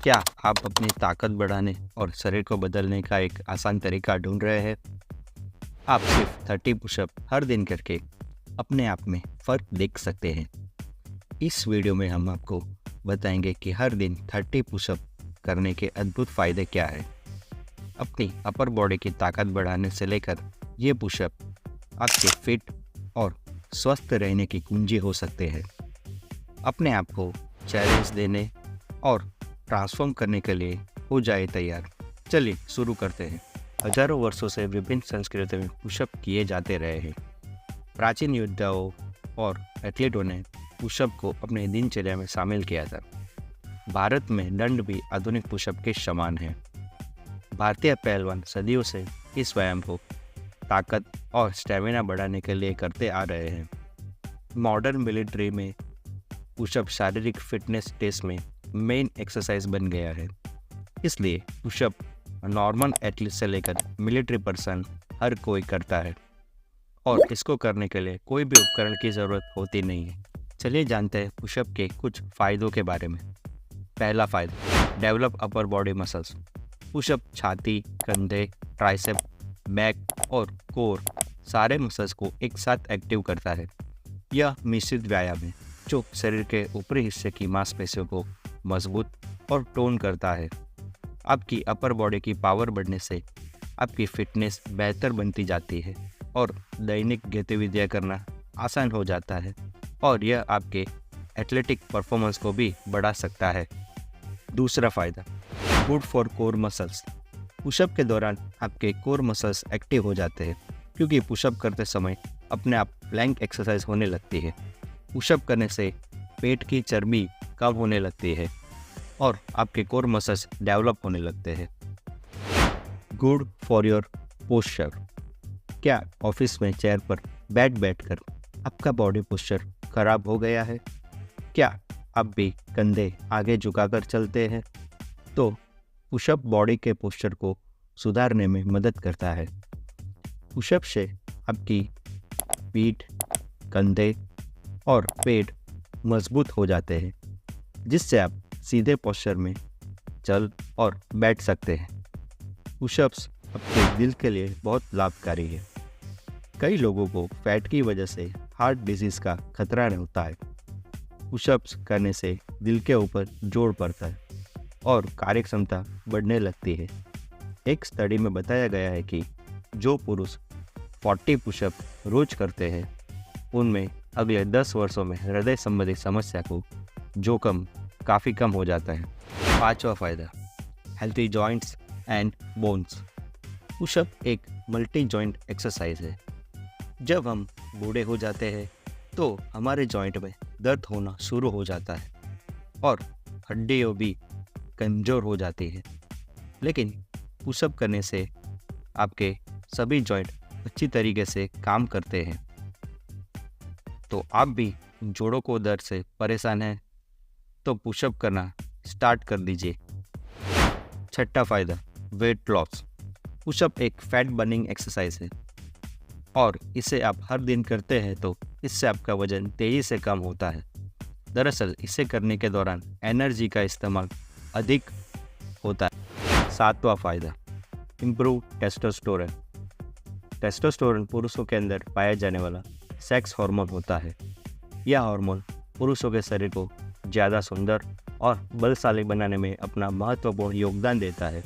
क्या आप अपनी ताकत बढ़ाने और शरीर को बदलने का एक आसान तरीका ढूंढ रहे हैं? आप सिर्फ 30 पुशअप हर दिन करके अपने आप में फ़र्क देख सकते हैं। इस वीडियो में हम आपको बताएंगे कि हर दिन 30 पुशअप करने के अद्भुत फ़ायदे क्या हैं। अपनी अपर बॉडी की ताकत बढ़ाने से लेकर ये पुशअप आपके फिट और स्वस्थ रहने की कुंजी हो सकते हैं। अपने आप को चैलेंज देने और ट्रांसफॉर्म करने के लिए हो जाए तैयार। चलिए शुरू करते हैं। हजारों वर्षों से विभिन्न संस्कृतियों में पुशअप किए जाते रहे हैं। प्राचीन योद्धाओं और एथलीटों ने पुशअप को अपने दिनचर्या में शामिल किया था। भारत में दंड भी आधुनिक पुशअप के समान है। भारतीय पहलवान सदियों से इस व्यायाम को ताकत और स्टेमिना बढ़ाने के लिए करते आ रहे हैं। मॉडर्न मिलिट्री में पुशअप शारीरिक फिटनेस टेस्ट में मेन एक्सरसाइज बन गया है। इसलिए पुशअप नॉर्मल एथलीट से लेकर मिलिट्री पर्सन हर कोई करता है और इसको करने के लिए कोई भी उपकरण की ज़रूरत होती नहीं है। चलिए जानते हैं पुशअप के कुछ फ़ायदों के बारे में। पहला फ़ायदा, develop upper body muscles. Pushup छाती, कंधे, ट्राइसेप, बैक और कोर सारे मसल्स को एक साथ एक्टिव करता है। यह मिश्रित व्यायाम है जो शरीर के ऊपरी हिस्से की मांसपेशियों को मजबूत और टोन करता है। आपकी अपर बॉडी की पावर बढ़ने से आपकी फिटनेस बेहतर बनती जाती है और दैनिक गतिविधियां करना आसान हो जाता है और यह आपके एथलेटिक परफॉर्मेंस को भी बढ़ा सकता है। दूसरा फ़ायदा, good for core muscles. Pushup के दौरान आपके कोर मसल्स एक्टिव हो जाते हैं क्योंकि पुशअप करते समय अपने आप प्लैंक एक्सरसाइज होने लगती है। पुशअप करने से पेट की चर्बी कम होने लगती है और आपके कोर मसल्स डेवलप होने लगते हैं। Good for your posture. क्या ऑफिस में चेयर पर बैठकर आपका बॉडी पोस्चर खराब हो गया है? क्या आप भी कंधे आगे झुकाकर चलते हैं? तो पुशअप बॉडी के पोस्चर को सुधारने में मदद करता है। पुशअप से आपकी पीठ, कंधे और पेट मजबूत हो जाते हैं जिससे आप सीधे पोस्चर में चल और बैठ सकते हैं। पुशअप्स आपके दिल के लिए बहुत लाभकारी है। कई लोगों को फैट की वजह से हार्ट डिजीज़ का खतरा होता है। पुशअप्स करने से दिल के ऊपर जोर पड़ता है और कार्यक्षमता बढ़ने लगती है। एक स्टडी में बताया गया है कि जो पुरुष 40 पुशअप रोज करते हैं उनमें अगले 10 वर्षों में हृदय संबंधी समस्या को जोखिम काफ़ी कम हो जाता है। पांचवा फ़ायदा, healthy joints and bones. Pushup एक मल्टी जॉइंट एक्सरसाइज है। जब हम बूढ़े हो जाते हैं तो हमारे जॉइंट में दर्द होना शुरू हो जाता है और हड्डियाँ भी कमज़ोर हो जाती है। लेकिन पुशअप करने से आपके सभी जॉइंट अच्छी तरीके से काम करते हैं। तो आप भी जोड़ों को दर्द से परेशान हैं तो पुशअप करना स्टार्ट कर दीजिए। छठा फ़ायदा, वेट लॉस। पुशअप एक फैट बर्निंग एक्सरसाइज है और इसे आप हर दिन करते हैं तो इससे आपका वजन तेज़ी से कम होता है। दरअसल इसे करने के दौरान एनर्जी का इस्तेमाल अधिक होता है। सातवां फ़ायदा, इम्प्रूव टेस्टोस्टेरोन। टेस्टोस्टेरोन पुरुषों के अंदर पाया जाने वाला सेक्स हार्मोन होता है। यह हार्मोन पुरुषों के शरीर को ज़्यादा सुंदर और बलशाली बनाने में अपना महत्वपूर्ण योगदान देता है।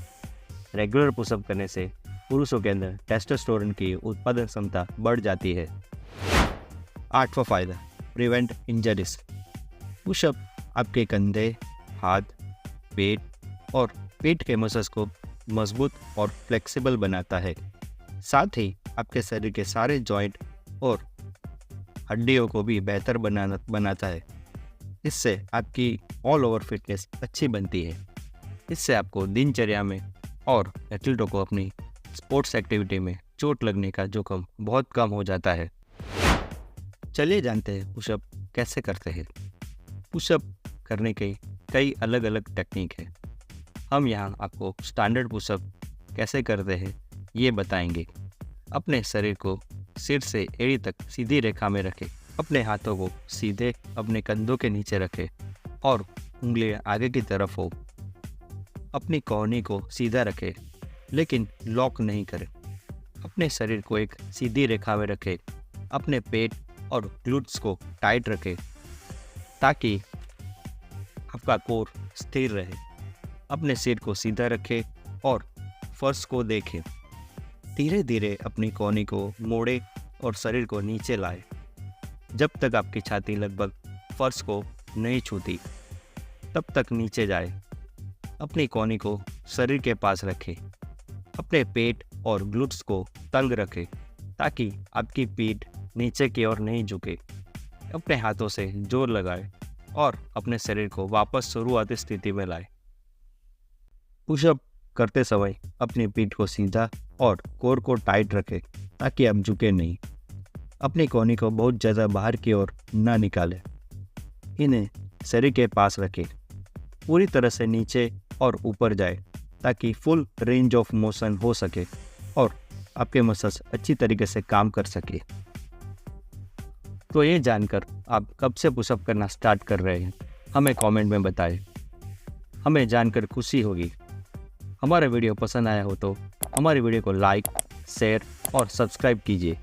रेगुलर पुशअप करने से पुरुषों के अंदर टेस्टोस्टेरोन की उत्पादन क्षमता बढ़ जाती है। आठवां फ़ायदा, प्रिवेंट इंजरीज। पुशअप आपके कंधे, हाथ, पेट और पीठ के मसल्स को मजबूत और फ्लेक्सिबल बनाता है। साथ ही आपके शरीर के सारे जॉइंट और हड्डियों को भी बेहतर बनाता है। इससे आपकी ऑल ओवर फिटनेस अच्छी बनती है। इससे आपको दिनचर्या में और एथलीटों को अपनी स्पोर्ट्स एक्टिविटी में चोट लगने का जोखिम बहुत कम हो जाता है। चलिए जानते हैं पुशअप कैसे करते हैं। पुशअप करने के कई अलग अलग टेक्निक है। हम यहाँ आपको स्टैंडर्ड पुशअप कैसे करते हैं ये बताएंगे। अपने शरीर को सिर से एड़ी तक सीधी रेखा में रखें। अपने हाथों को सीधे अपने कंधों के नीचे रखें और उंगलियां आगे की तरफ हो। अपनी कोहनी को सीधा रखें, लेकिन लॉक नहीं करें। अपने शरीर को एक सीधी रेखा में रखें। अपने पेट और ग्लूट्स को टाइट रखें ताकि आपका कोर स्थिर रहे। अपने सिर को सीधा रखें और फर्श को देखें। धीरे धीरे अपनी कोहनी को मोड़े और शरीर को नीचे लाए जब तक आपकी छाती लगभग फर्श को नहीं छूती, तब तक नीचे जाए। अपनी कोहनी को शरीर के पास रखें। अपने पेट और ग्लूट्स को तंग रखें ताकि आपकी पीठ नीचे की ओर नहीं झुके। अपने हाथों से जोर लगाएं और अपने शरीर को वापस शुरुआती स्थिति में लाएं। पुशअप करते समय अपनी पीठ को सीधा और कोर को टाइट रखें ताकि आप झुके नहीं। अपनी कोहनी को बहुत ज़्यादा बाहर की ओर ना निकालें। इन्हें शरीर के पास रखें। पूरी तरह से नीचे और ऊपर जाए ताकि फुल रेंज ऑफ मोशन हो सके और आपके मसल्स अच्छी तरीके से काम कर सके। तो ये जानकर आप कब से पुशअप करना स्टार्ट कर रहे हैं, हमें कमेंट में बताएं। हमें जानकर खुशी होगी। हमारा वीडियो पसंद आया हो तो हमारे वीडियो को लाइक, शेयर और सब्सक्राइब कीजिए।